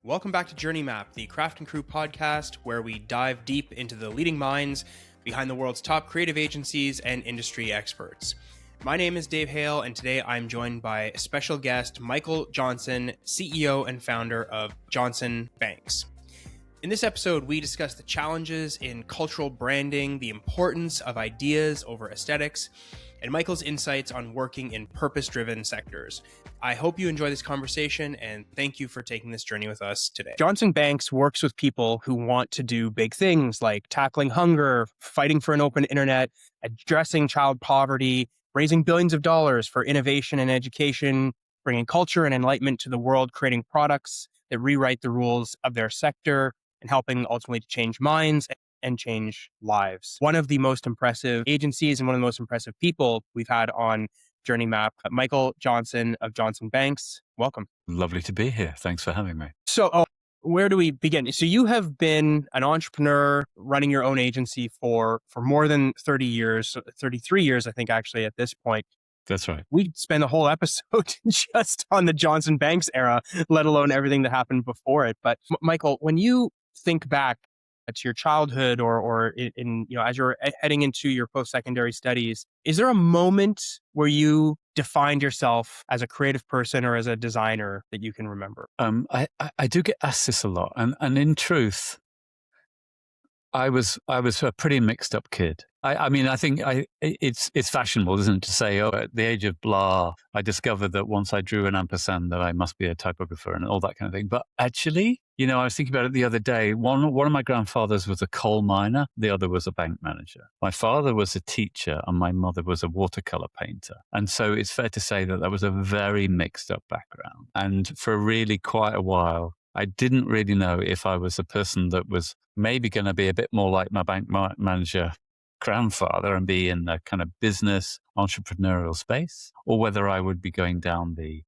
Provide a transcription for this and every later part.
Welcome back to Journey Map, the Craft&Crew podcast, where we dive deep into the leading minds behind the world's top creative agencies and industry experts. My name is Dave Hale, and today I'm joined by special guest Michael Johnson, CEO and founder of Johnson Banks. In this episode, we discuss the challenges in cultural branding, the importance of ideas over aesthetics, and Michael's insights on working in purpose-driven sectors. I hope you enjoy this conversation, and thank you for taking this journey with us today. Johnson Banks works with people who want to do big things like tackling hunger, fighting for an open internet, addressing child poverty, raising billions of dollars for innovation and education, bringing culture and enlightenment to the world, creating products that rewrite the rules of their sector, and helping ultimately to change minds and change lives. One of the most impressive agencies and one of the most impressive people we've had on Journey Map, Michael Johnson of Johnson Banks. Welcome. Lovely to be here. Thanks for having me. So where do we begin? So you have been an entrepreneur running your own agency for more than 30 years, 33 years, I think, actually, at this point. That's right. We spend the whole episode just on the Johnson Banks era, let alone everything that happened before it. But Michael, when you think back to your childhood or in as you're heading into your post-secondary studies, is there a moment where you defined yourself as a creative person or as a designer that you can remember? I do get asked this a lot, and in truth, I was a pretty mixed up kid. I think it's fashionable, isn't it, to say, oh, at the age of blah, I discovered that once I drew an ampersand that I must be a typographer and all that kind of thing. But actually, I was thinking about it the other day. One of my grandfathers was a coal miner. The other was a bank manager. My father was a teacher and my mother was a watercolor painter. And so it's fair to say that was a very mixed up background. And for really quite a while, I didn't really know if I was a person that was maybe going to be a bit more like my bank manager grandfather and be in the kind of business entrepreneurial space, or whether I would be going down the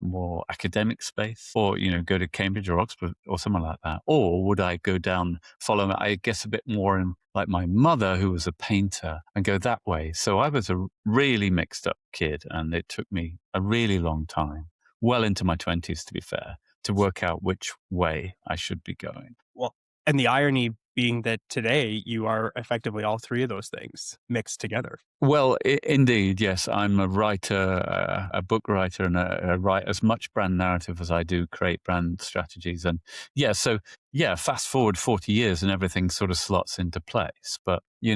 more academic space, or go to Cambridge or Oxford or somewhere like that, or would I go down, follow, I guess, a bit more in like my mother, who was a painter, and go that way. So I was a really mixed up kid, and it took me a really long time, well into my 20s, to be fair, to work out which way I should be going. Well, and the irony being that today you are effectively all three of those things mixed together. Well, indeed, yes. I'm a writer, a book writer, and I write as much brand narrative as I do create brand strategies. And fast forward 40 years and everything sort of slots into place. But, I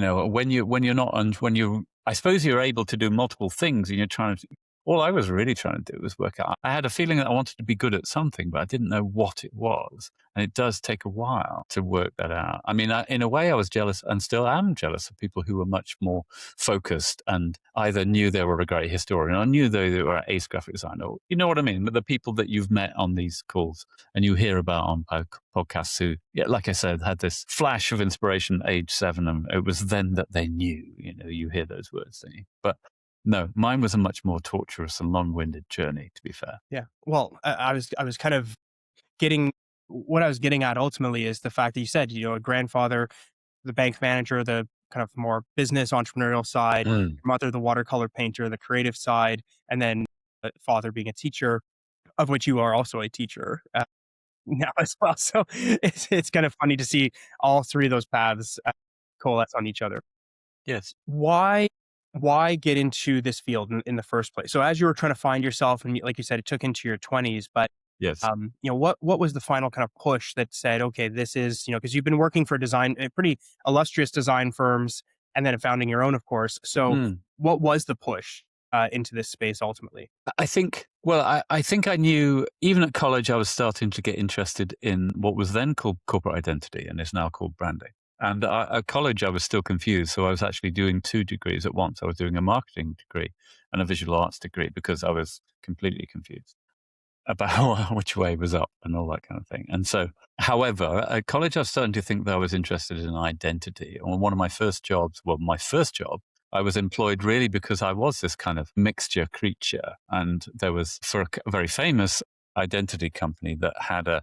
suppose you're able to do multiple things and you're trying to, all I was really trying to do was work out. I had a feeling that I wanted to be good at something, but I didn't know what it was. And it does take a while to work that out. I mean, in a way, I was jealous and still am jealous of people who were much more focused and either knew they were a great historian or knew they were an ace graphic designer. You know what I mean? But the people that you've met on these calls and you hear about on podcasts who, like I said, had this flash of inspiration at age 7. And it was then that they knew, you hear those words, don't you? But no, mine was a much more torturous and long-winded journey, to be fair. Yeah. Well, I was kind of what I was getting at ultimately is the fact that you said, a grandfather, the bank manager, the kind of more business entrepreneurial side, mother, the watercolor painter, the creative side, and then father being a teacher, of which you are also a teacher now as well. So it's kind of funny to see all three of those paths coalesce on each other. Yes. Why get into this field in the first place? So as you were trying to find yourself, and like you said, it took into your 20s, but yes, what was the final kind of push that said, okay, this is, because you've been working for pretty illustrious design firms and then founding your own, of course. So what was the push into this space ultimately? I think I knew, even at college, I was starting to get interested in what was then called corporate identity and is now called branding. And at college, I was still confused. So I was actually doing 2 degrees at once. I was doing a marketing degree and a visual arts degree because I was completely confused about which way was up and all that kind of thing. And so, however, at college, I was starting to think that I was interested in identity. And one of my first job, I was employed really because I was this kind of mixture creature. And there was, for a very famous identity company that had an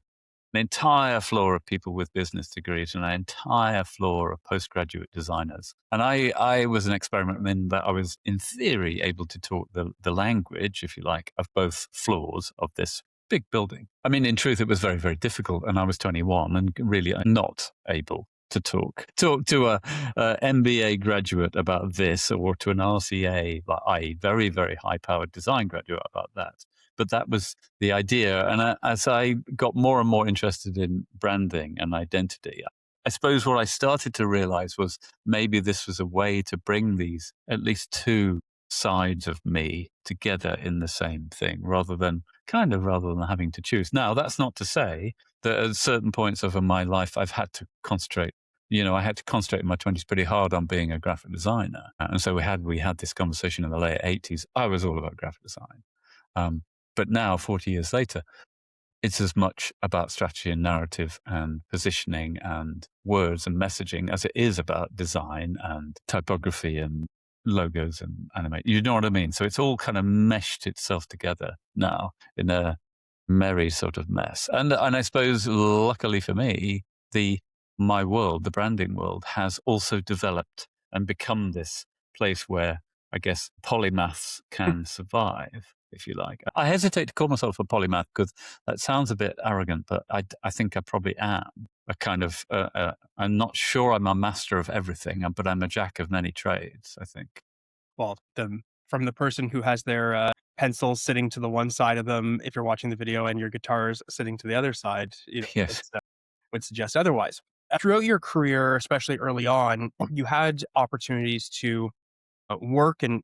entire floor of people with business degrees and an entire floor of postgraduate designers. And I was an experiment in that I was, in theory, able to talk the language, if you like, of both floors of this big building. I mean, in truth, it was very, very difficult. And I was 21 and really not able to talk to a MBA graduate about this, or to an RCA, i.e. very, very high powered design graduate about that. But that was the idea. And as I got more and more interested in branding and identity, I suppose what I started to realize was maybe this was a way to bring these at least two sides of me together in the same thing, rather than having to choose. Now, that's not to say that at certain points over my life, I've had to concentrate. I had to concentrate in my 20s pretty hard on being a graphic designer. And so we had this conversation in the late 80s. I was all about graphic design. But now, 40 years later, it's as much about strategy and narrative and positioning and words and messaging as it is about design and typography and logos and animate. You know what I mean? So it's all kind of meshed itself together now in a merry sort of mess. And I suppose, luckily for me, my world, the branding world, has also developed and become this place where I guess polymaths can survive, if you like. I hesitate to call myself a polymath because that sounds a bit arrogant, but I think I probably am a kind of, I'm not sure I'm a master of everything, but I'm a jack of many trades, I think. Well, from the person who has their pencils sitting to the one side of them, if you're watching the video, and your guitars sitting to the other side, Yes. it would suggest otherwise. Throughout your career, especially early on, you had opportunities to work and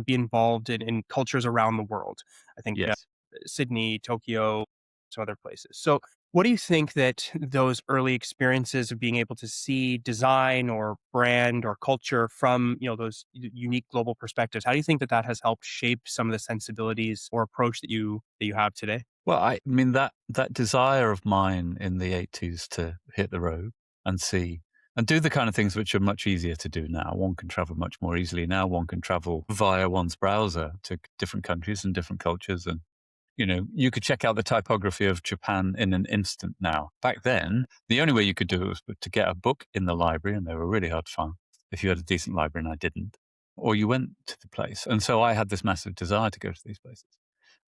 be involved in cultures around the world. I think Yes. Sydney, Tokyo, some other places. So, what do you think that those early experiences of being able to see design or brand or culture from those unique global perspectives? How do you think that has helped shape some of the sensibilities or approach that you have today? Well, I mean, that desire of mine in the 80s to hit the road and see and do the kind of things which are much easier to do now. One can travel much more easily now. One can travel via one's browser to different countries and different cultures. And, you could check out the typography of Japan in an instant now. Back then, the only way you could do it was to get a book in the library, and they were really hard to find if you had a decent library, and I didn't, or you went to the place. And so I had this massive desire to go to these places.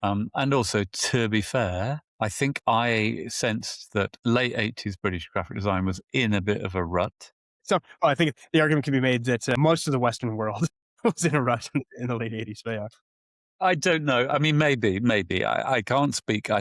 And also, to be fair, I think I sensed that late 80s British graphic design was in a bit of a rut. So, I think the argument can be made that most of the Western world was in a rut in the late 80s. But yeah. I don't know. I mean, maybe. I can't speak. I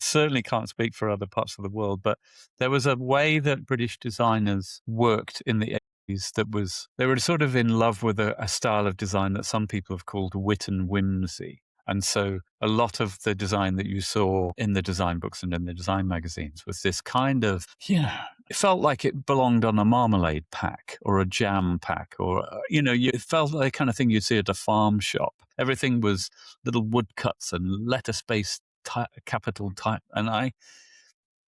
certainly can't speak for other parts of the world, but there was a way that British designers worked in the 80s they were sort of in love with a style of design that some people have called wit and whimsy. And so a lot of the design that you saw in the design books and in the design magazines was this kind of, it felt like it belonged on a marmalade pack or a jam pack, or, it felt like the kind of thing you'd see at a farm shop. Everything was little woodcuts and letter space capital type. And I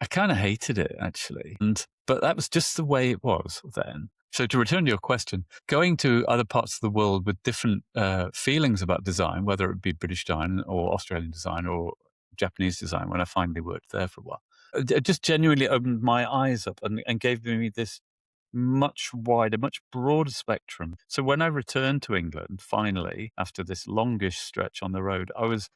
kind of hated it, actually. But that was just the way it was then. So to return to your question, going to other parts of the world with different feelings about design, whether it be British design or Australian design or Japanese design, when I finally worked there for a while, it just genuinely opened my eyes up and gave me this much wider, much broader spectrum. So when I returned to England, finally, after this longish stretch on the road, I was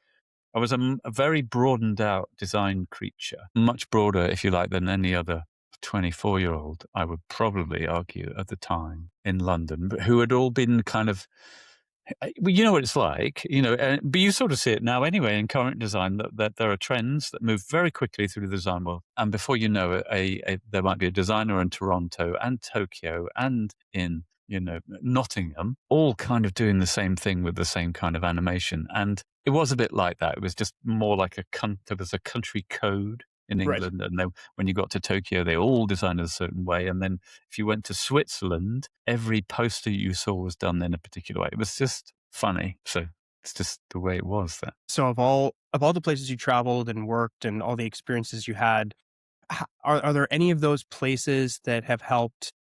a very broadened out design creature, much broader, if you like, than any other 24-year-old, I would probably argue at the time in London, but who had all been kind of, you know what it's like, but you sort of see it now anyway in current design that there are trends that move very quickly through the design world. And before you know it, there might be a designer in Toronto and Tokyo and in Nottingham, all kind of doing the same thing with the same kind of animation. And it was a bit like that. It was just more like there was a country code in England. Right. And then when you got to Tokyo, they all designed a certain way. And then if you went to Switzerland, every poster you saw was done in a particular way. It was just funny. So it's just the way it was then. So of all the places you traveled and worked and all the experiences you had, are there any of those places that have helped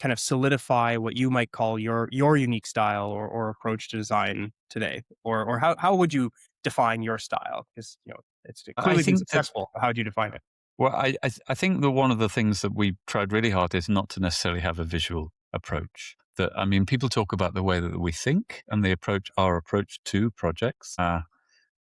kind of solidify what you might call your unique style or approach to design today? Or how would you define your style? Because it's clearly been successful. How do you define it? Well, I think that one of the things that we tried really hard is not to necessarily have a visual approach. People talk about the way that we think and our approach to projects.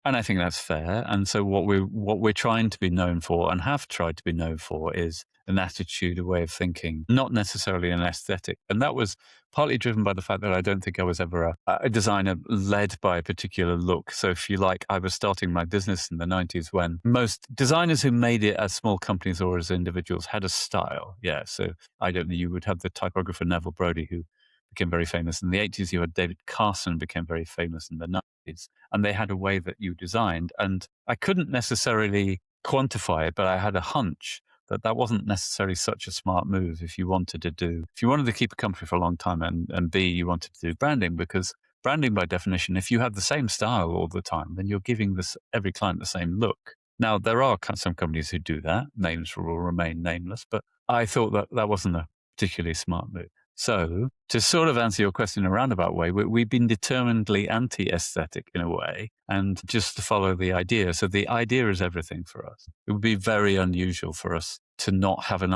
And I think that's fair. And so what we're trying to be known for and have tried to be known for is an attitude, a way of thinking, not necessarily an aesthetic. And that was partly driven by the fact that I don't think I was ever a designer led by a particular look. So if you like, I was starting my business in the 90s when most designers who made it as small companies or as individuals had a style. Yeah. So I don't know, you would have the typographer Neville Brody, who became very famous in the 80s. You had David Carson, became very famous in the 90s. And they had a way that you designed. And I couldn't necessarily quantify it, but I had a hunch that that wasn't necessarily such a smart move if you wanted to keep a company for a long time, and B, you wanted to do branding, because branding by definition, if you have the same style all the time, then you're giving every client the same look. Now, there are some companies who do that. Names will remain nameless, but I thought that that wasn't a particularly smart move. So, to sort of answer your question in a roundabout way, we've been determinedly anti-aesthetic in a way, and just to follow the idea. So the idea is everything for us. It would be very unusual for us to not have an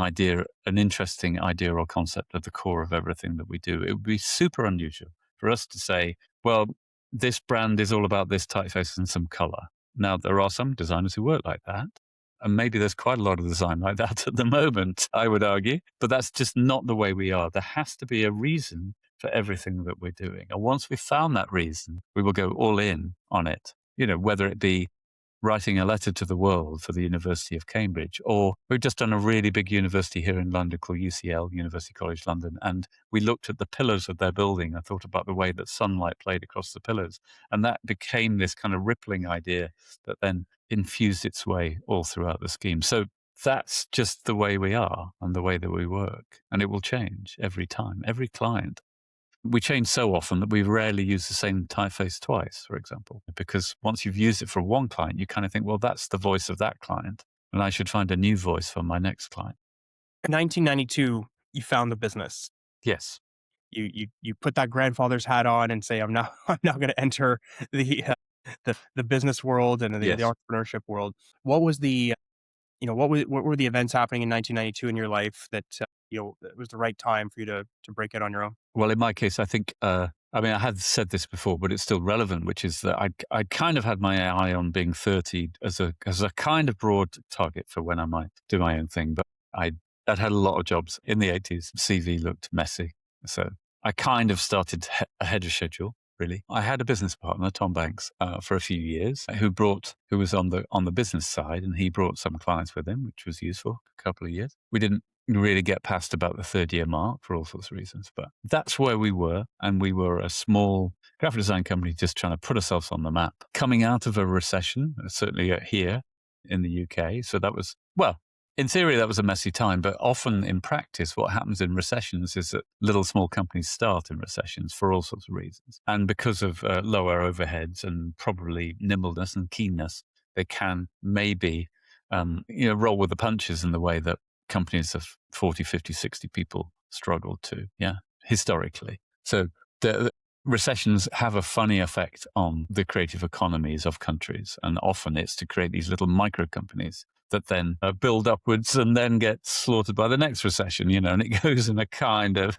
interesting idea or concept at the core of everything that we do. It would be super unusual for us to say, well, this brand is all about this typeface and some color. Now, there are some designers who work like that. And maybe there's quite a lot of design like that at the moment, I would argue. But that's just not the way we are. There has to be a reason for everything that we're doing. And once we've found that reason, we will go all in on it. Whether it be writing a letter to the world for the University of Cambridge, or we've just done a really big university here in London called UCL, University College London, and we looked at the pillars of their building. I thought about the way that sunlight played across the pillars, and that became this kind of rippling idea that then infused its way all throughout the scheme. So that's just the way we are and the way that we work, and it will change every time, every client. We change so often that we rarely use the same typeface twice, for example, because once you've used it for one client, you kind of think, well, that's the voice of that client, and I should find a new voice for my next client. In 1992, you found the business. Yes. You put that grandfather's hat on and say, I'm now going to enter the business world and the entrepreneurship world. What was what were the events happening in 1992 in your life that it was the right time for you to break it on your own? Well, in my case, I think, I had said this before, but it's still relevant, which is that I kind of had my eye on being 30 as a kind of broad target for when I might do my own thing. But I'd had a lot of jobs in the 80s. CV looked messy. So I kind of started ahead of schedule. Really, I had a business partner, Tom Banks, for a few years, who was on the business side, and he brought some clients with him, which was useful. A couple of years. We didn't really get past about the third year mark for all sorts of reasons, but that's where we were, and we were a small graphic design company just trying to put ourselves on the map, coming out of a recession, certainly here in the UK. So that was, well, in theory, that was a messy time, but often in practice, what happens in recessions is that little small companies start in recessions for all sorts of reasons. And because of lower overheads and probably nimbleness and keenness, they can maybe roll with the punches in the way that companies of 40, 50, 60 people struggle to, historically. So the recessions have a funny effect on the creative economies of countries. And often it's to create these little micro companies that then build upwards and then get slaughtered by the next recession, and it goes in a kind of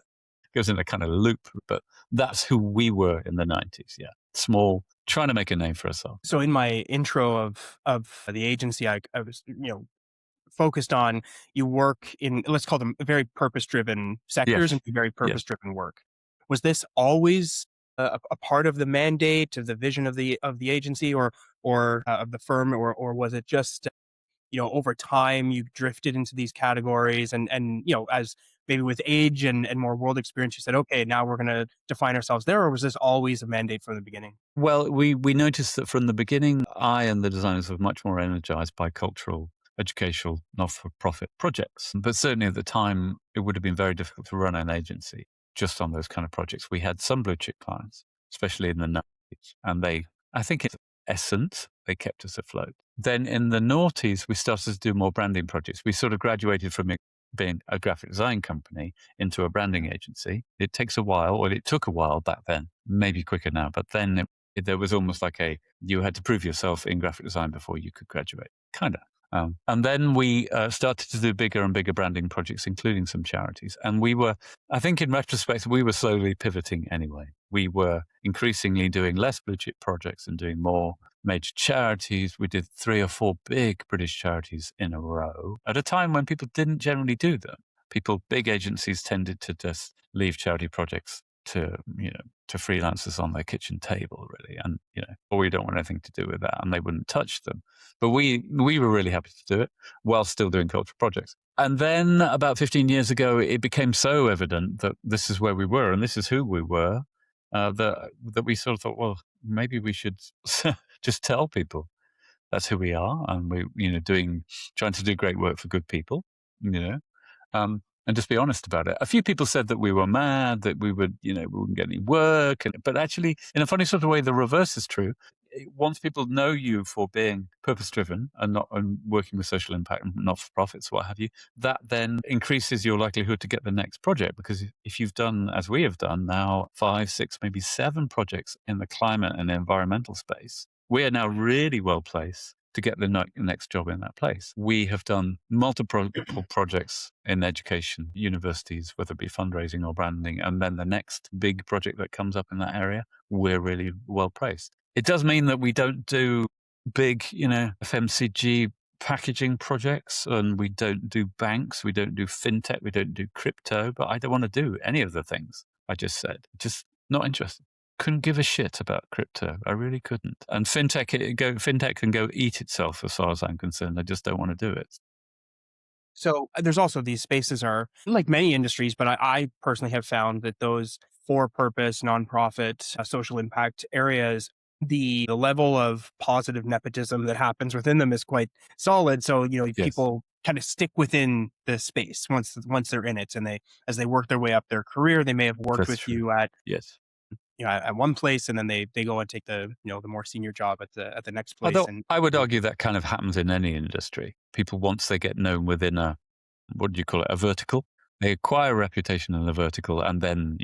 loop. But that's who we were in the 90s. Yeah. Small, trying to make a name for ourselves. So in my intro of the agency, I was, focused on, you work in, let's call them very purpose-driven sectors, and very purpose-driven work. Was this always a part of the mandate, of the vision of the agency, or of the firm, or was it just over time you drifted into these categories, and as maybe with age and more world experience, you said, okay, now we're going to define ourselves there, or was this always a mandate from the beginning? Well, we noticed that from the beginning, I and the designers were much more energized by cultural, educational, not-for-profit projects. But certainly at the time, it would have been very difficult to run an agency just on those kind of projects. We had some blue chip clients, especially in the 90s, and I think in essence, they kept us afloat. Then in the noughties, we started to do more branding projects. We sort of graduated from being a graphic design company into a branding agency. It takes a while, or it took a while back then, maybe quicker now, but then there was almost like you had to prove yourself in graphic design before you could graduate, kind of. And then we started to do bigger and bigger branding projects, including some charities. And I think in retrospect, we were slowly pivoting anyway. We were increasingly doing less blue chip projects and doing more major charities. We did 3 or 4 big British charities in a row at a time when people didn't generally do them. Big agencies tended to just leave charity projects to freelancers on their kitchen table, really, and or we don't want anything to do with that, and they wouldn't touch them. But we were really happy to do it while still doing cultural projects. And then about 15 years ago, it became so evident that this is where we were and this is who we were, that we sort of thought, well, maybe we should just tell people that's who we are, and we trying to do great work for good people, and just be honest about it. A few people said that we were mad, that we wouldn't get any work. But actually, in a funny sort of way, the reverse is true. Once people know you for being purpose-driven and not working with social impact and not-for-profits, what have you, that then increases your likelihood to get the next project. Because if you've done, as we have done now, 5, 6, maybe 7 projects in the climate and environmental space, we are now really well placed to get the next job in that place. We have done multiple projects in education, universities, whether it be fundraising or branding, and then the next big project that comes up in that area, we're really well placed. It does mean that we don't do big, FMCG packaging projects, and we don't do banks, we don't do fintech, we don't do crypto, but I don't want to do any of the things I just said. Just not interested. Couldn't give a shit about crypto. I really couldn't. And fintech can go eat itself as far as I'm concerned. I just don't want to do it. So there's also these spaces are like many industries, but I personally have found that those for-purpose, nonprofit, social impact areas, the level of positive nepotism that happens within them is quite solid. So, Yes. people kind of stick within the space once they're in it, and as they work their way up their career, they may have worked That's with true. you at Yes. at one place, and then they go and take the the more senior job at the next place. Although And I would argue that kind of happens in any industry. People, once they get known within what do you call it, a vertical, they acquire a reputation in the vertical, and then,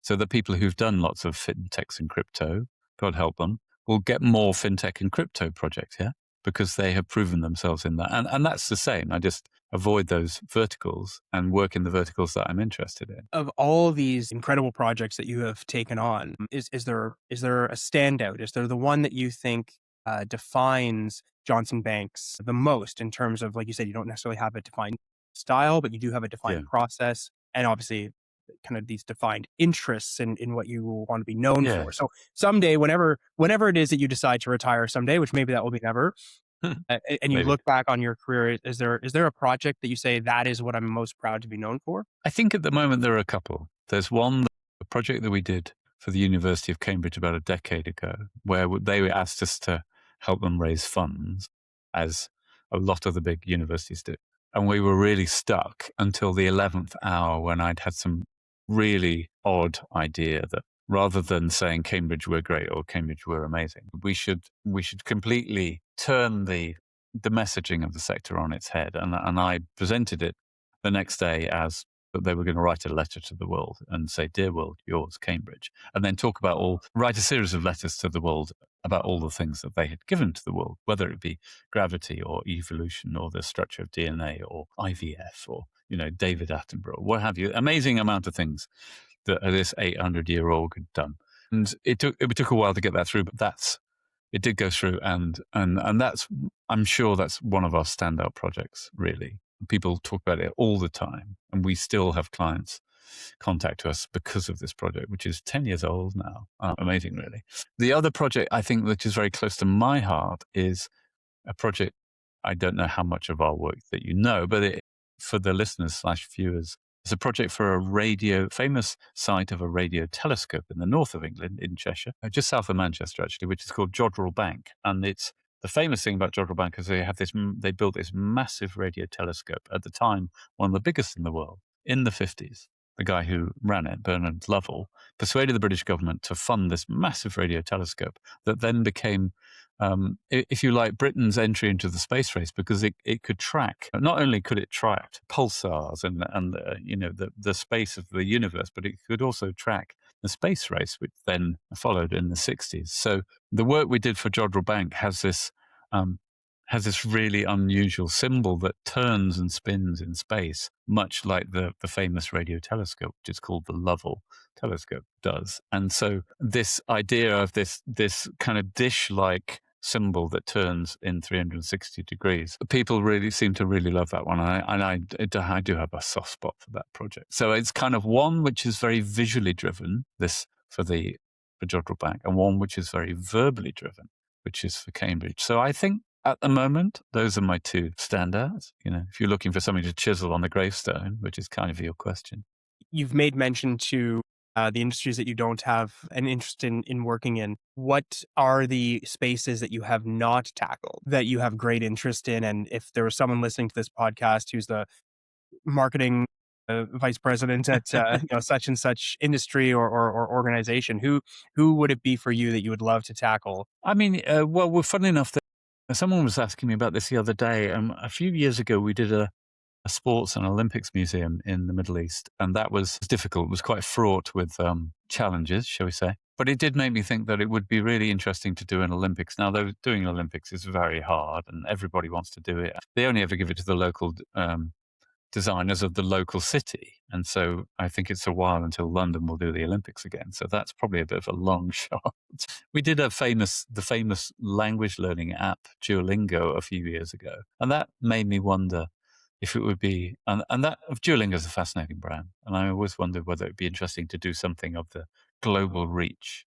so the people who've done lots of fintechs and crypto, God help them, will get more fintech and crypto projects, yeah? Because they have proven themselves in that. And that's the same. I just avoid those verticals and work in the verticals that I'm interested in. of all these incredible projects that you have taken on, is there a standout? Is there the one that you think defines Johnson Banks the most in terms of, like you said, you don't necessarily have a defined style, but you do have a defined process, and obviously kind of these defined interests in what you want to be known for. So someday, whenever it is that you decide to retire someday, which maybe that will be never, and you Maybe. look back on your career, is there a project that you say that is what I'm most proud to be known for? I think at the moment there are a couple. There's one, a project that we did for the University of Cambridge about a decade ago, where they asked us to help them raise funds, as a lot of the big universities do. And we were really stuck until the 11th hour, when I'd had some really odd idea that rather than saying Cambridge we're great or Cambridge we're amazing, we should completely turn the messaging of the sector on its head. And I presented it the next day as that they were going to write a letter to the world and say, "Dear world, yours, Cambridge," and then write a series of letters to the world about all the things that they had given to the world, whether it be gravity or evolution or the structure of DNA or IVF or, David Attenborough, what have you. Amazing amount of things that this 800-year-old had done. And it took a while to get that through, but it did go through, and I'm sure that's one of our standout projects, really. People talk about it all the time, and we still have clients contact us because of this project, which is 10 years old now. Amazing, really. The other project I think which is very close to my heart is a project, I don't know how much of our work that you know, but for the listeners/viewers, it's a project for a famous site of a radio telescope in the north of England, in Cheshire, just south of Manchester, actually, which is called Jodrell Bank. And it's the famous thing about Jodrell Bank is they built this massive radio telescope, at the time, one of the biggest in the world, in the 50s. The guy who ran it, Bernard Lovell, persuaded the British government to fund this massive radio telescope that then became, if you like, Britain's entry into the space race, because it could track, not only could it track pulsars and the space of the universe, but it could also track the space race, which then followed in the 60s. So the work we did for Jodrell Bank has this has this really unusual symbol that turns and spins in space, much like the famous radio telescope, which is called the Lovell telescope, does. And so this idea of this kind of dish-like symbol that turns in 360 degrees, people really seem to really love that one. I do have a soft spot for that project. So it's kind of one which is very visually driven, this for Jodrell Bank, and one which is very verbally driven, which is for Cambridge. So I think at the moment, those are my two standouts. If you're looking for something to chisel on the gravestone, which is kind of your question. You've made mention to the industries that you don't have an interest in working in. What are the spaces that you have not tackled that you have great interest in? And if there was someone listening to this podcast who's the marketing vice president at such and such industry or organization, who would it be for you that you would love to tackle? I mean, well, funnily enough, someone was asking me about this the other day. A few years ago, we did a sports and Olympics museum in the Middle East, and that was difficult. It was quite fraught with challenges, shall we say. But it did make me think that it would be really interesting to do an Olympics. Now, though, doing Olympics is very hard, and everybody wants to do it. They only ever give it to the local designers of the local city. And so I think it's a while until London will do the Olympics again. So that's probably a bit of a long shot. We did the famous language learning app, Duolingo, a few years ago. And that made me wonder if it would be, and that Duolingo is a fascinating brand. And I always wondered whether it'd be interesting to do something of the global reach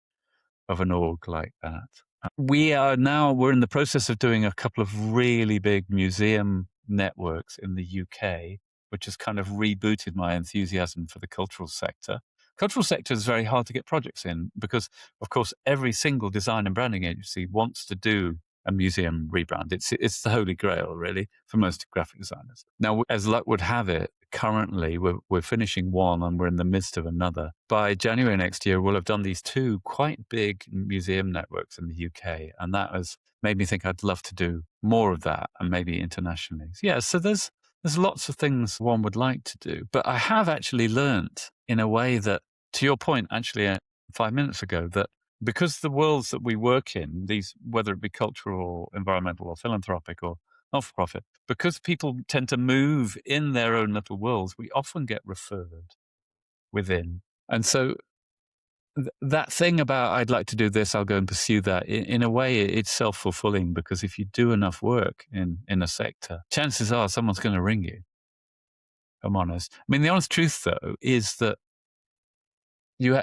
of an org like that. We're in the process of doing a couple of really big museum networks in the UK, which has kind of rebooted my enthusiasm for the cultural sector. Cultural sector is very hard to get projects in because, of course, every single design and branding agency wants to do a museum rebrand. It's the holy grail, really, for most graphic designers. Now, as luck would have it, currently we're finishing one and we're in the midst of another. By January next year, we'll have done these two quite big museum networks in the UK, and that has made me think I'd love to do more of that and maybe internationally. Yeah, so there's lots of things one would like to do, but I have actually learnt in a way that, to your point, actually 5 minutes ago, that because the worlds that we work in, these, whether it be cultural or environmental or philanthropic or not-for-profit, because people tend to move in their own little worlds, we often get referred within. And so that thing about I'd like to do this, I'll go and pursue that. In a way, it's self-fulfilling because if you do enough work in a sector, chances are someone's going to ring you. If I'm honest. I mean, the honest truth, though, is that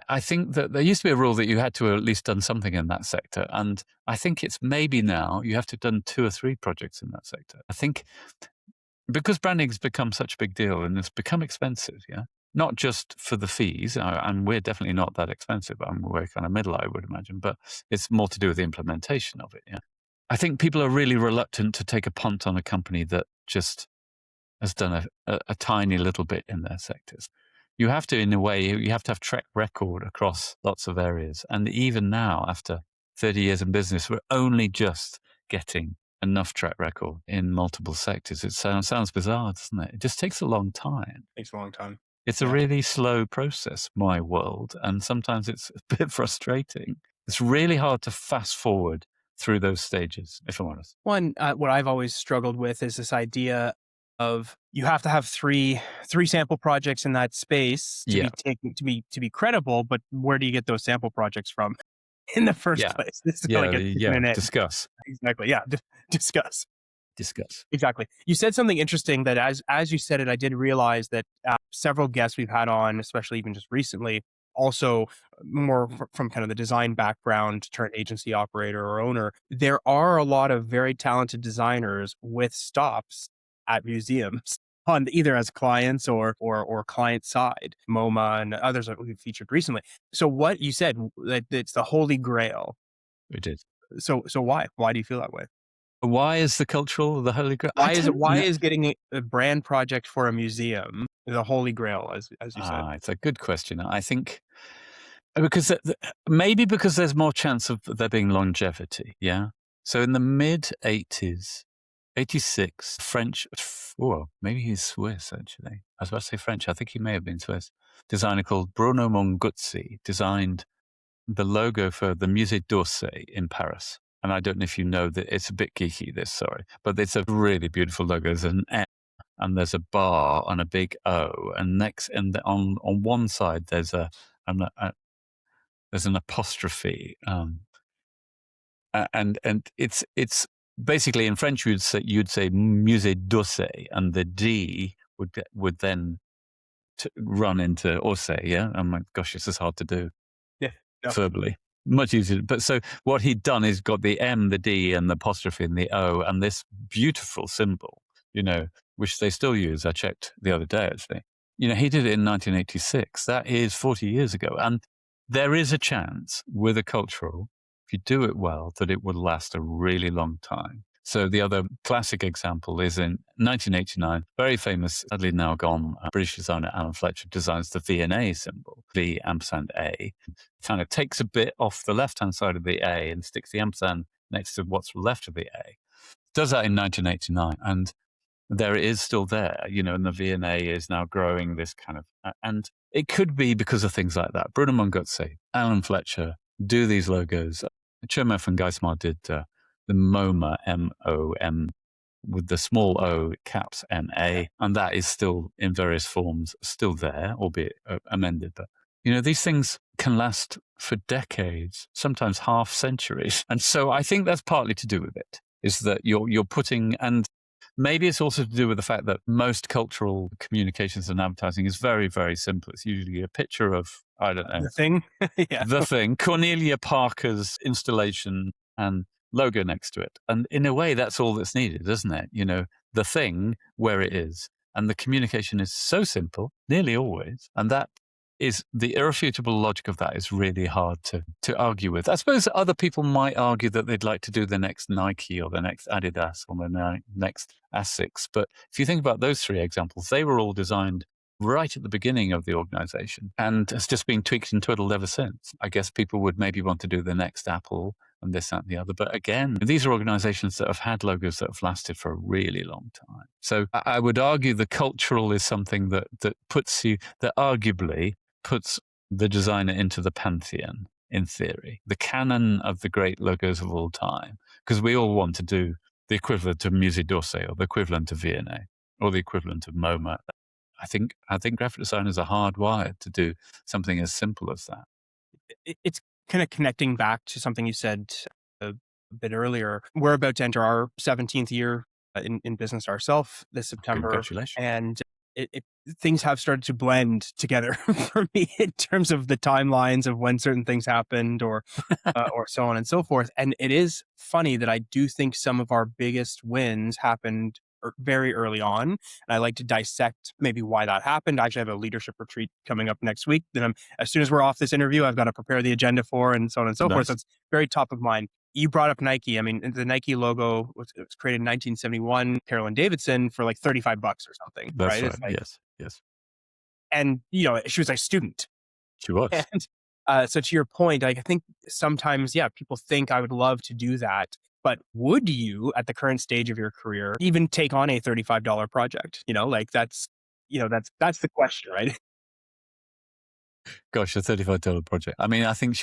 I think that there used to be a rule that you had to have at least done something in that sector. And I think it's maybe now you have to have done 2 or 3 projects in that sector. I think because branding's become such a big deal and it's become expensive, yeah? Not just for the fees, and we're definitely not that expensive. We're kind of middle, I would imagine, but it's more to do with the implementation of it, yeah? I think people are really reluctant to take a punt on a company that just has done a tiny little bit in their sectors. You have to, in a way, you have to have track record across lots of areas. And even now, after 30 years in business, we're only just getting enough track record in multiple sectors. It sounds bizarre, doesn't it? It just takes a long time. It takes a long time. It's a really slow process, my world. And sometimes it's a bit frustrating. It's really hard to fast forward through those stages, if I'm honest. One, what I've always struggled with is this idea of you have to have three sample projects in that space to be credible. But where do you get those sample projects from in the first place? This is discuss. Exactly. Yeah. Discuss. Discuss. Exactly. You said something interesting that as you said it, I did realize that several guests we've had on, especially even just recently, also more from kind of the design background turned agency operator or owner. There are a lot of very talented designers with stops at museums on either as clients or client side, MoMA and others that we've featured recently. So what you said, that it's the holy grail. We did. So why? Why do you feel that way? Why is the holy grail? Why is getting a brand project for a museum the holy grail, as you said? It's a good question. I think because maybe because there's more chance of there being longevity. Yeah. So in the mid 80s, 86, French, maybe he's Swiss actually. I was about to say French. I think he may have been Swiss. Designer called Bruno Monguzzi designed the logo for the Musée d'Orsay in Paris. and I don't know if you know that it's a bit geeky, this, sorry, but it's a really beautiful logo. There's an M and there's a bar and a big O, and on one side there's there's an apostrophe, and it's basically, in French you'd say musée d'Orsay, and the D would then run into Orsay. Yeah, I'm like, gosh, this is hard to do. Yeah. No. Verbally. Much easier. But so what he'd done is got the M, the D, and the apostrophe and the O, and this beautiful symbol, which they still use. I checked the other day, actually. He did it in 1986. That is 40 years ago. And there is a chance with a cultural, if you do it well, that it will last a really long time. So the other classic example is in 1989, very famous, sadly now gone, British designer Alan Fletcher designs the V&A symbol, V ampersand A. Kind of takes a bit off the left-hand side of the A and sticks the ampersand next to what's left of the A. Does that in 1989, and there it is still there, and the V&A is now growing this kind of, and it could be because of things like that. Bruno Monguzzi, Alan Fletcher do these logos. Chermef and Geismar did the MoMA, M-O-M, with the small O, caps M-A, and that is still in various forms, still there, albeit amended. But, these things can last for decades, sometimes half centuries. And so I think that's partly to do with it, is that you're putting, and maybe it's also to do with the fact that most cultural communications and advertising is very, very simple. It's usually a picture of, I don't know. The thing? Yeah. The thing. Cornelia Parker's installation and logo next to it. And in a way, that's all that's needed, isn't it? The thing, where it is. And the communication is so simple, nearly always. And that is the irrefutable logic of that is really hard to argue with. I suppose other people might argue that they'd like to do the next Nike or the next Adidas or the next Asics. But if you think about those three examples, they were all designed right at the beginning of the organization and it's just been tweaked and twiddled ever since. I guess people would maybe want to do the next Apple and this, that, and the other. But again, these are organizations that have had logos that have lasted for a really long time. So I would argue the cultural is something that arguably puts the designer into the pantheon, in theory, the canon of the great logos of all time, because we all want to do the equivalent of Musée d'Orsay or the equivalent of V&A or the equivalent of MoMA. I think graphic designers are hardwired to do something as simple as that. It's kind of connecting back to something you said a bit earlier. We're about to enter our 17th year in business ourselves this September. Congratulations. And things have started to blend together for me in terms of the timelines of when certain things happened or so on and so forth. And it is funny that I do think some of our biggest wins happened very early on. And I like to dissect maybe why that happened. I actually have a leadership retreat coming up next week that as soon as we're off this interview, I've got to prepare the agenda for and so on and so forth. So it's very top of mind. You brought up Nike. I mean, the Nike logo was created in 1971, Carolyn Davidson, for like $35 or something. That's right? Like, yes. And, she was a student. She was. And so to your point, I think sometimes, people think I would love to do that. But would you, at the current stage of your career, even take on a $35 project? That's the question, right? Gosh, a $35 project. I mean, I think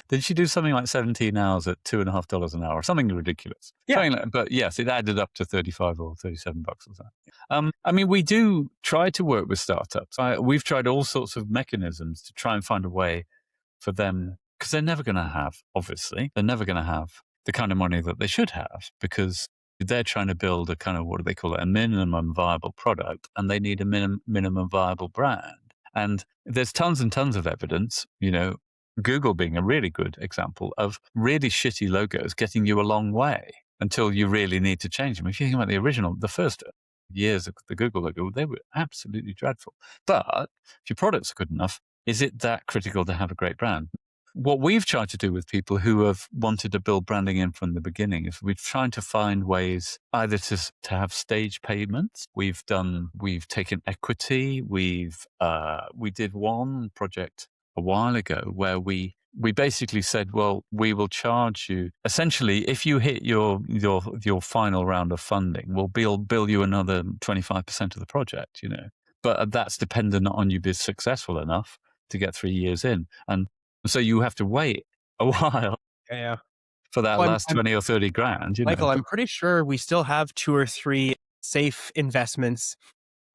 did she do something like 17 hours at $2.50 an hour or something ridiculous? Yeah. But yes, it added up to 35 or $37 or something. I mean, we do try to work with startups. We've tried all sorts of mechanisms to try and find a way for them, because they're never going to have the kind of money that they should have, because they're trying to build a kind of, what do they call it, a minimum viable product, and they need a minimum viable brand. And there's tons and tons of evidence, Google being a really good example of really shitty logos getting you a long way until you really need to change them. If you think about the first years of the Google logo, they were absolutely dreadful. But if your products are good enough, is it that critical to have a great brand? What we've tried to do with people who have wanted to build branding in from the beginning is we've tried to find ways either to have stage payments. We've taken equity. We did one project a while ago where we basically said, well, we will charge you essentially if you hit your final round of funding, we'll bill you another 25% of the project, But that's dependent on you being successful enough to get 3 years in. And so you have to wait a while for that Well, last 20 or 30 grand, you know. Michael, I'm pretty sure we still have 2 or 3 safe investments,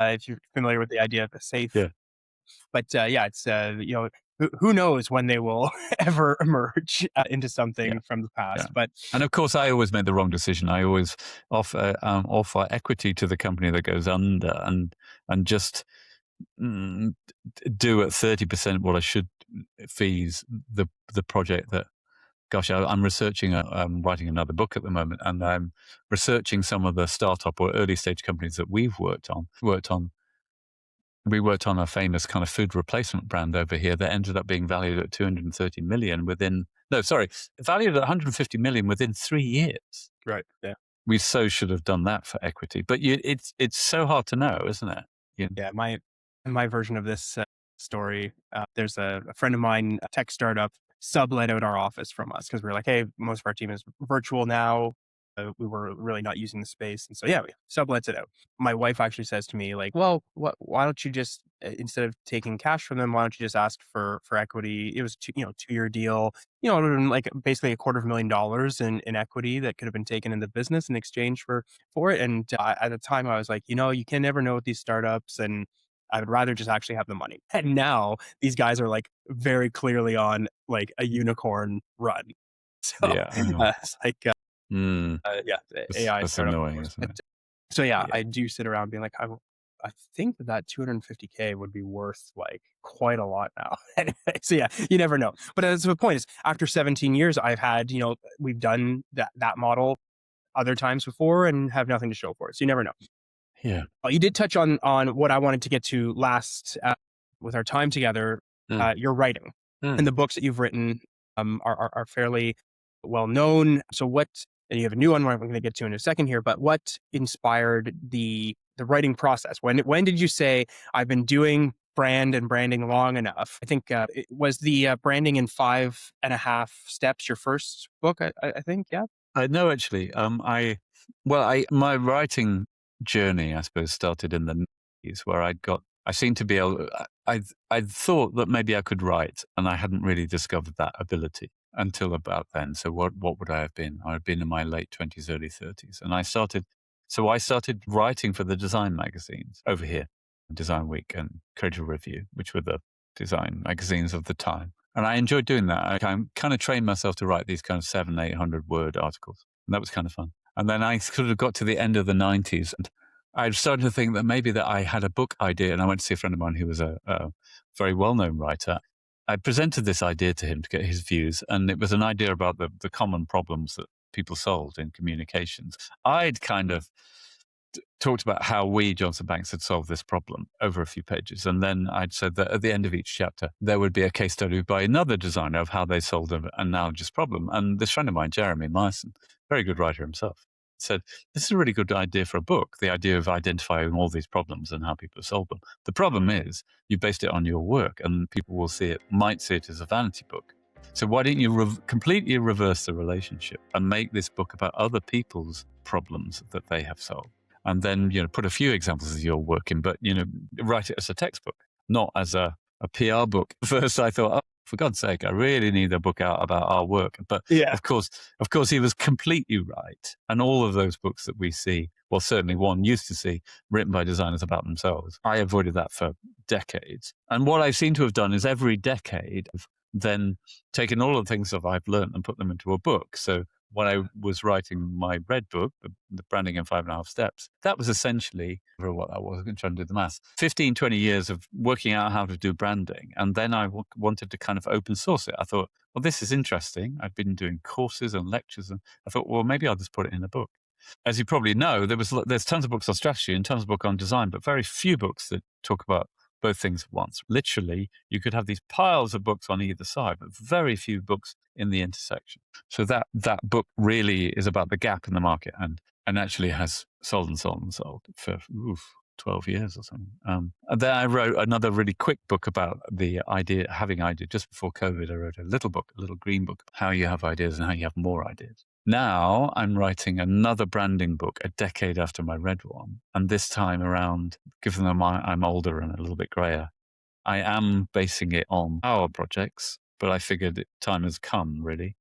if you're familiar with the idea of a safe. Yeah, But, yeah, it's, who knows when they will ever emerge, into yeah, something from the yeah. past, but And of course, I always made the wrong decision. I always offer equity to the company that goes under, and just mm, do at 30% what I should fees the project that. Gosh, I'm researching. I'm writing another book at the moment, and I'm researching some of the startup or early stage companies that we've worked on. We worked on a famous kind of food replacement brand over here that ended up being valued at 230 million within. No, sorry, valued at 150 million within 3 years. right, yeah. We so should have done that for equity, but it's so hard to know, isn't it? You Yeah, my version of this, story, there's a friend of mine, a tech startup, sublet out our office from us because we are like, "Hey, most of our team is virtual now." We were really not using the space, and so, yeah, we sublets it out. My wife actually says to me, like, "Well, why don't you just, instead of taking cash from them, why don't you just ask for equity?" It was 2-year deal. It would have been, like, basically $250,000 in equity that could have been taken in the business in exchange for it, and, at the time, I was like, "You can never know with these startups, and I would rather just actually have the money." And now these guys are, like, very clearly on, like, a unicorn run. So, yeah, oh, it's like, yeah, the AI that's startup, of annoying, course. isn't But it? so yeah, Yeah, I do sit around being like, I think that 250K would be worth like quite a lot now. Anyway, so yeah, you never know. But that's the point is after 17 years, I've had, we've done that model other times before and have nothing to show for it. So you never know. yeah. You did touch on what I wanted to get to last with our time together. Mm, Your writing mm. and the books that you've written are fairly well known. So what? And you have a new one I'm going to get to in a second here. But what inspired the writing process? When did you say I've been doing branding long enough? I think it was the branding in 5.5 steps. Your first book, I think. Yeah. I know actually. My writing journey, I suppose, started in the 90s, where I seemed to be able. I thought that maybe I could write, and I hadn't really discovered that ability until about then. So what would I have been? I had been in my late 20s, early 30s, and I started. So I started writing for the design magazines over here, Design Week and Creative Review, which were the design magazines of the time. And I enjoyed doing that. I kind of trained myself to write these kind of 700-800 word articles. And that was kind of fun. And then I sort of got to the end of the 90s and I started to think that maybe that I had a book idea. And I went to see a friend of mine who was a very well-known writer. I presented this idea to him to get his views. And it was an idea about the common problems that people solved in communications. I'd kind of talked about how we, Johnson Banks, had solved this problem over a few pages. And then I'd said that at the end of each chapter, there would be a case study by another designer of how they solved an analogous problem. And this friend of mine, Jeremy Myson, very good writer himself, said, this is a really good idea for a book, the idea of identifying all these problems and how people solve them. The problem is you based it on your work and people might see it as a vanity book. So why don't you completely reverse the relationship and make this book about other people's problems that they have solved? And then, put a few examples of your work in, but, write it as a textbook, not as a PR book. First, I thought, oh, for God's sake, I really need a book out about our work. But Yeah. of course, he was completely right. And all of those books that we see, well, certainly one used to see, written by designers about themselves, I avoided that for decades. And what I seem to have done is every decade, I've then taken all of the things that I've learned and put them into a book. So when I was writing my red book, the branding in 5.5 steps, that was essentially, for what that was, I'm trying to do the maths, 15, 20 years of working out how to do branding. And then I wanted to kind of open source it. I thought, well, this is interesting. I've been doing courses and lectures, and I thought, well, maybe I'll just put it in a book. As you probably know, there's tons of books on strategy and tons of books on design, but very few books that talk about both things at once. Literally, you could have these piles of books on either side, but very few books in the intersection. So that book really is about the gap in the market and actually has sold and sold and sold for 12 years or something. And then I wrote another really quick book about having idea. Just before COVID, I wrote a little green book, how you have ideas and how you have more ideas. Now I'm writing another branding book a decade after my red one. And this time around, given that I'm older and a little bit grayer, I am basing it on our projects, but I figured time has come, really.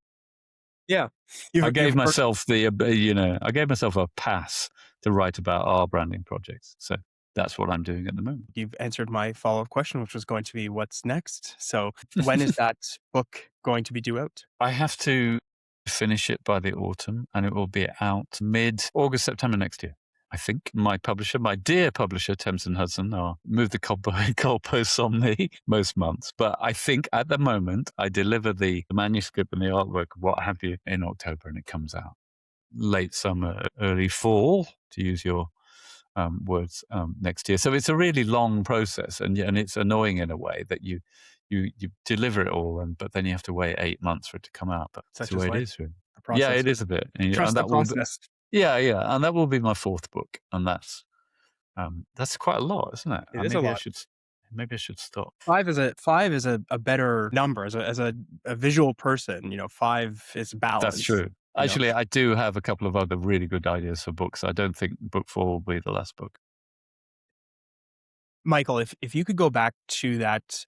Yeah. I You've gave worked, myself I gave myself a pass to write about our branding projects. So that's what I'm doing at the moment. you've answered my follow-up question, which was going to be what's next. So when is that book going to be due out? I have to finish it by the autumn, and it will be out mid-August, September next year. I think my publisher, my dear publisher, Thames and Hudson, are move the goalposts on me most months. But I think at the moment, I deliver the manuscript and the artwork, what have you, in October, and it comes out late summer, early fall, to use your words, next year. So it's a really long process, and it's annoying in a way that you deliver it all, but then you have to wait 8 months for it to come out. But it's Such the as way it life, is, really. the Yeah, process. it is a bit, and Trust the that will be, process. yeah, and that will be my fourth book, and that's quite a lot, isn't it? It is a lot. Maybe I should stop. Five is a better number as a visual person. Five is That's balance. true. Actually, I do have a couple of other really good ideas for books. I don't think book 4 will be the last book. Michael, if you could go back to that,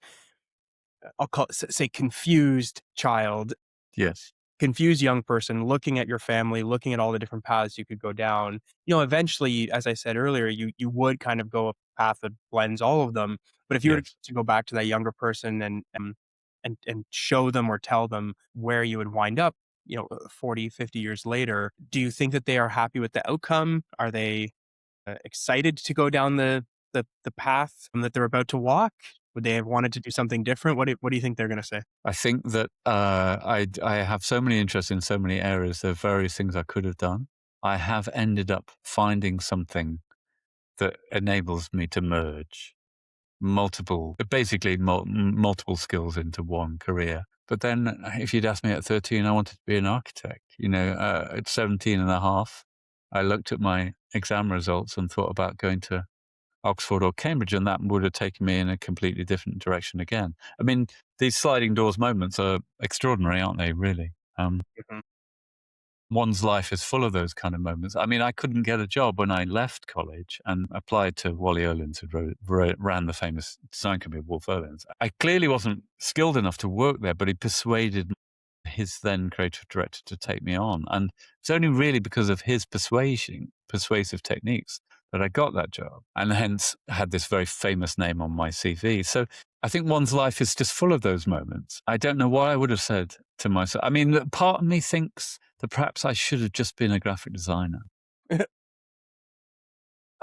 I'll call it, say, confused child, Yes. confused young person, looking at your family, looking at all the different paths you could go down, eventually, as I said earlier, you would kind of go a path that blends all of them. But if you were Yes. to go back to that younger person and show them or tell them where you would wind up, 40, 50 years later, do you think that they are happy with the outcome? Are they excited to go down the path that they're about to walk? Would they have wanted to do something different? What do you think they're going to say? I think that I have so many interests in so many areas. There are various things I could have done. I have ended up finding something that enables me to merge multiple skills into one career. But then if you'd asked me at 13, I wanted to be an architect. At 17 and a half, I looked at my exam results and thought about going to Oxford or Cambridge, and that would have taken me in a completely different direction again. I mean, these sliding doors moments are extraordinary, aren't they, really? Mhm. One's life is full of those kind of moments. I mean, I couldn't get a job when I left college and applied to Wally Erlins, who ran the famous design company Wolf Erlins. I clearly wasn't skilled enough to work there, but he persuaded his then creative director to take me on. And it's only really because of his persuasive techniques that I got that job, and hence had this very famous name on my CV. So I think one's life is just full of those moments. I don't know what I would have said to myself. I mean, part of me thinks that perhaps I should have just been a graphic designer.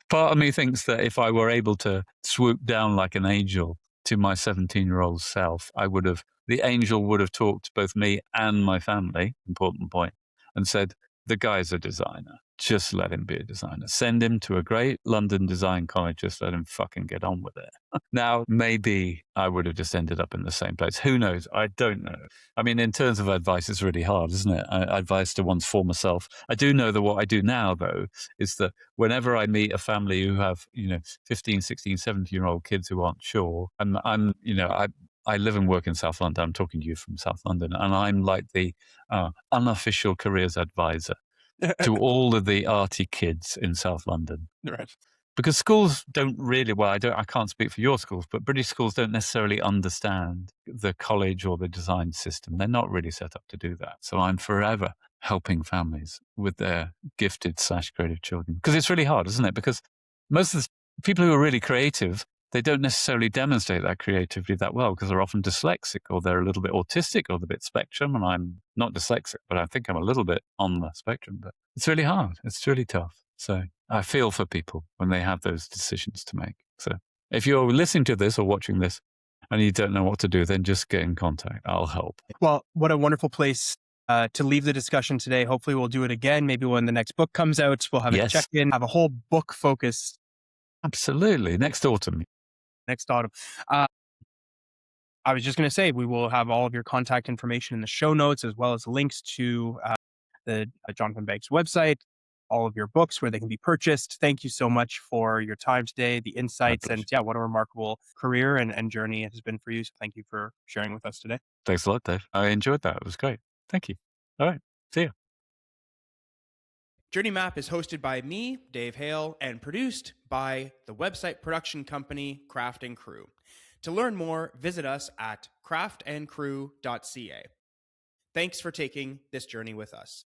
Part of me thinks that if I were able to swoop down like an angel to my 17-year-old self, the angel would have talked to both me and my family, important point, and said, the guy's a designer. Just let him be a designer. Send him to a great London design college. Just let him fucking get on with it. Now, maybe I would have just ended up in the same place. Who knows? I don't know. I mean, in terms of advice, it's really hard, isn't it? Advice to one's former self. I do know that what I do now, though, is that whenever I meet a family who have, 15, 16, 17-year-old kids who aren't sure, I live and work in South London. I'm talking to you from South London, and I'm like the unofficial careers advisor to all of the arty kids in South London. Right. Because schools don't really, I can't speak for your schools, but British schools don't necessarily understand the college or the design system. They're not really set up to do that. So I'm forever helping families with their gifted/creative children. Because it's really hard, isn't it? Because most of the people who are really creative, they don't necessarily demonstrate that creativity that well because they're often dyslexic or they're a little bit autistic or the bit spectrum. And I'm not dyslexic, but I think I'm a little bit on the spectrum. But it's really hard. It's really tough. So I feel for people when they have those decisions to make. So if you're listening to this or watching this and you don't know what to do, then just get in contact. I'll help. Well, what a wonderful place to leave the discussion today. Hopefully we'll do it again. Maybe when the next book comes out, we'll have a check-in, have a whole book focus. Absolutely. Next autumn. Next autumn. I was just going to say, we will have all of your contact information in the show notes, as well as links to the Jonathan Banks website, all of your books where they can be purchased. Thank you so much for your time today, the insights, and what a remarkable career and journey it has been for you. So thank you for sharing with us today. Thanks a lot, Dave. I enjoyed that. It was great. Thank you. All right. See you. Journey Map is hosted by me, Dave Hale, and produced by the website production company Craft&Crew. To learn more, visit us at craftandcrew.ca. Thanks for taking this journey with us.